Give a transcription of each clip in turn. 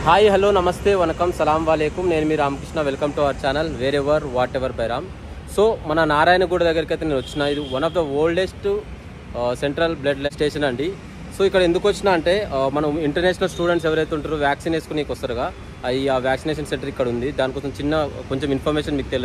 Hi hello నమస్తే వనకం సలాం వాలేకుం నేను మీ Ramakrishna welcome to our channel wherever whatever by Ram. So మన నారాయణగూడ దగ్గరికి అయితే నేను వచ్చిన. ఇది one of the oldest central blood station అండి. సో ఇక్కడ ఎందుకు వచ్చినా అంటే మనం ఇంటర్నేషనల్ స్టూడెంట్స్ ఎవరైతే ఉంటారో వ్యాక్సిన్ వేసుకునేకి వస్తారుగా, ఆ వ్యాక్సినేషన్ సెంటర్ ఇక్కడ ఉంది. దానికోసం కొంచెం ఇన్ఫర్మేషన్ మీకు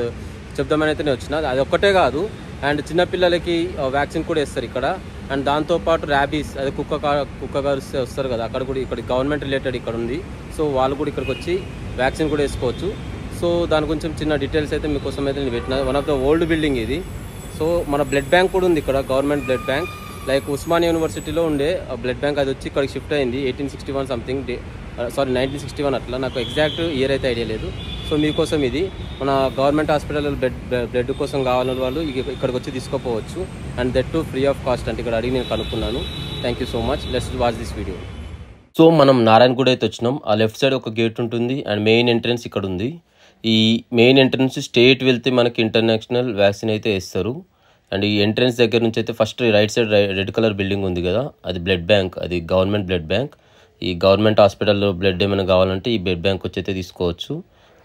చెప్దామని అయితే నేను వచ్చిన. అది ఒక్కటే కాదు, అండ్ చిన్నపిల్లలకి వ్యాక్సిన్ కూడా వేస్తారు ఇక్కడ. అండ్ దాంతోపాటు ర్యాబీస్, అదే కుక్క గారిస్తే వస్తారు కదా, అక్కడ కూడా ఇక్కడ గవర్నమెంట్ రిలేటెడ్ ఇక్కడ ఉంది. సో వాళ్ళు కూడా ఇక్కడికి వచ్చి వ్యాక్సిన్ కూడా వేసుకోవచ్చు. సో దాని గురించి చిన్న డీటెయిల్స్ అయితే మీకోసం అయితే నేను పెట్టిన. One of the old building ఇది. సో మన బ్లడ్ బ్యాంక్ కూడా ఉంది ఇక్కడ, government blood bank. Like Osmania యూనివర్సిటీలో ఉండే బ్లడ్ బ్యాంక్, అది వచ్చి ఇక్కడికి షిఫ్ట్ అయింది 1861 సంథింగ్, 1961 అట్లా. నాకు ఎగ్జాక్ట్ ఇయర్ అయితే ఐడియా లేదు. సో మీకోసం ఇది మన గవర్నమెంట్ హాస్పిటల్ బ్లడ్ కోసం కావాలని వాళ్ళు ఇక్కడికి వచ్చి తీసుకోపోవచ్చు. And that too free of cost అంటే ఇక్కడ అడిగి నేను కనుక్కున్నాను. Thank you so much. Let's watch this video. So మనం నారాయణగూడ అయితే వచ్చినాం. ఆ లెఫ్ట్ సైడ్ ఒక గేట్ ఉంటుంది అండ్ మెయిన్ ఎంట్రన్స్ ఇక్కడ ఉంది. ఈ మెయిన్ ఎంట్రన్స్ స్టేట్ వెళ్తే మనకి ఇంటర్నేషనల్ వ్యాక్సిన్ అయితే వేస్తారు. అండ్ ఈ ఎంట్రన్స్ దగ్గర నుంచి అయితే first right side red colour building ఉంది కదా, అది బ్లడ్ బ్యాంక్, అది గవర్నమెంట్ బ్లడ్ బ్యాంక్. ఈ గవర్నమెంట్ హాస్పిటల్లో బ్లడ్ ఏమైనా కావాలంటే ఈ బ్లడ్ బ్యాంక్ వచ్చి అయితే తీసుకోవచ్చు.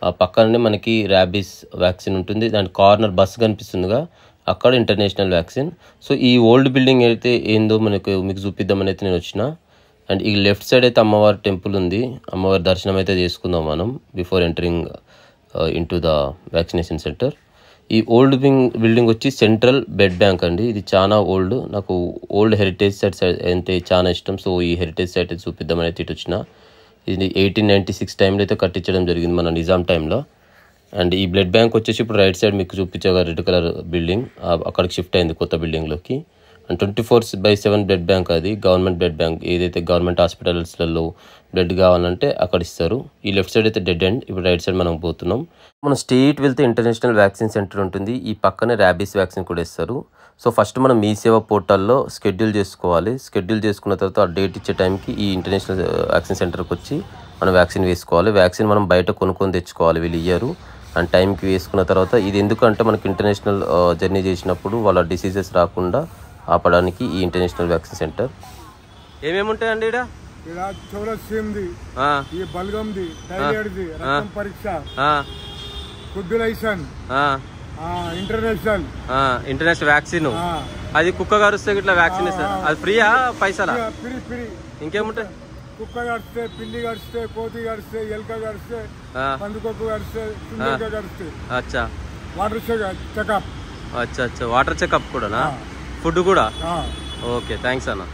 ఆ పక్కనే మనకి ర్యాబీస్ వ్యాక్సిన్ ఉంటుంది. దాని కార్నర్ బస్ కనిపిస్తుందిగా, అక్కడ ఇంటర్నేషనల్ వ్యాక్సిన్. సో ఈ ఓల్డ్ బిల్డింగ్ అయితే ఏందో మీకు చూపిద్దామని అయితే నేను వచ్చిన. అండ్ ఈ లెఫ్ట్ సైడ్ అయితే అమ్మవారి టెంపుల్ ఉంది. అమ్మవారి దర్శనం అయితే చేసుకుందాం మనం before entering into the vaccination centre. ఈ ఓల్డ్ బిల్డింగ్ వచ్చి సెంట్రల్ బ్లడ్ బ్యాంక్ అండి. ఇది చాలా ఓల్డ్. నాకు ఓల్డ్ హెరిటేజ్ సైట్స్ అంటే చాలా ఇష్టం. సో ఈ హెరిటేజ్ సైట్ అయితే చూపిద్దామని అయితే ఇటు వచ్చిన. ఇది 1896 టైంలో అయితే కట్టించడం జరిగింది, మన నిజాం టైంలో. అండ్ ఈ బ్లడ్ బ్యాంక్ వచ్చేసి ఇప్పుడు రైట్ సైడ్ మీకు చూపించగా రెడ్ కలర్ బిల్డింగ్, అక్కడికి షిఫ్ట్ అయింది కొత్త బిల్డింగ్లోకి. అండ్ 24/7 బ్లడ్ బ్యాంక్, అది గవర్నమెంట్ బ్లడ్ బ్యాంక్. ఏదైతే గవర్నమెంట్ హాస్పిటల్స్లలో బ్లడ్ కావాలంటే అక్కడ ఇస్తారు. ఈ లెఫ్ట్ సైడ్ అయితే డెడ్ ఎండ్. ఇప్పుడు రైట్ సైడ్ మనం పోతున్నాం. మనం స్టేట్ వెళ్తే ఇంటర్నేషనల్ వ్యాక్సిన్ సెంటర్ ఉంటుంది. ఈ పక్కనే ర్యాబీస్ వ్యాక్సిన్ కూడా ఇస్తారు. సో ఫస్ట్ మనం మీ సేవ పోర్టల్లో షెడ్యూల్ చేసుకోవాలి. షెడ్యూల్ చేసుకున్న తర్వాత ఆ డేట్ ఇచ్చే టైంకి ఈ ఇంటర్నేషనల్ వ్యాక్సిన్ సెంటర్కి వచ్చి మనం వ్యాక్సిన్ వేసుకోవాలి. వ్యాక్సిన్ మనం బయట కొనుక్కొని తెచ్చుకోవాలి, వీళ్ళు ఇయ్యరు. అండ్ టైంకి వేసుకున్న తర్వాత ఇది ఎందుకంటే మనకి ఇంటర్నేషనల్ జర్నీ చేసినప్పుడు వాళ్ళ డిసీజెస్ రాకుండా ఆపడానికి ఈ ఇంటర్నేషనల్ వ్యాక్సిన్ సెంటర్. ఏమేమి ఉంటాయండి ఇక్కడ? చౌరస్యంది, ఈ బల్గంది, థైరాయిడ్ది, రక్తం పరీక్ష, కుడ్యులైజేషన్, ఇంటర్నేషనల్ వ్యాక్సిన్. అది కుక్క గారిస్తే ఇట్లా వ్యాక్సిన్ ఇస్తారు. అది ఫ్రీయా పైసలా? ఫ్రీ. ఇంకేముంటాయి? కుక్క గడిస్తే, పిల్లి గడిస్తే, కోతి గడిస్తే, ఎలుక గడిస్తే, పందుకొక్కు గడిస్తే, చుండక గడిస్తే. అచ్చా, వాటర్ చెకప్. అచ్చా వాటర్ చెకప్ కూడానా? ఫుడ్ కూడా? ఓకే, థ్యాంక్స్ అన్న.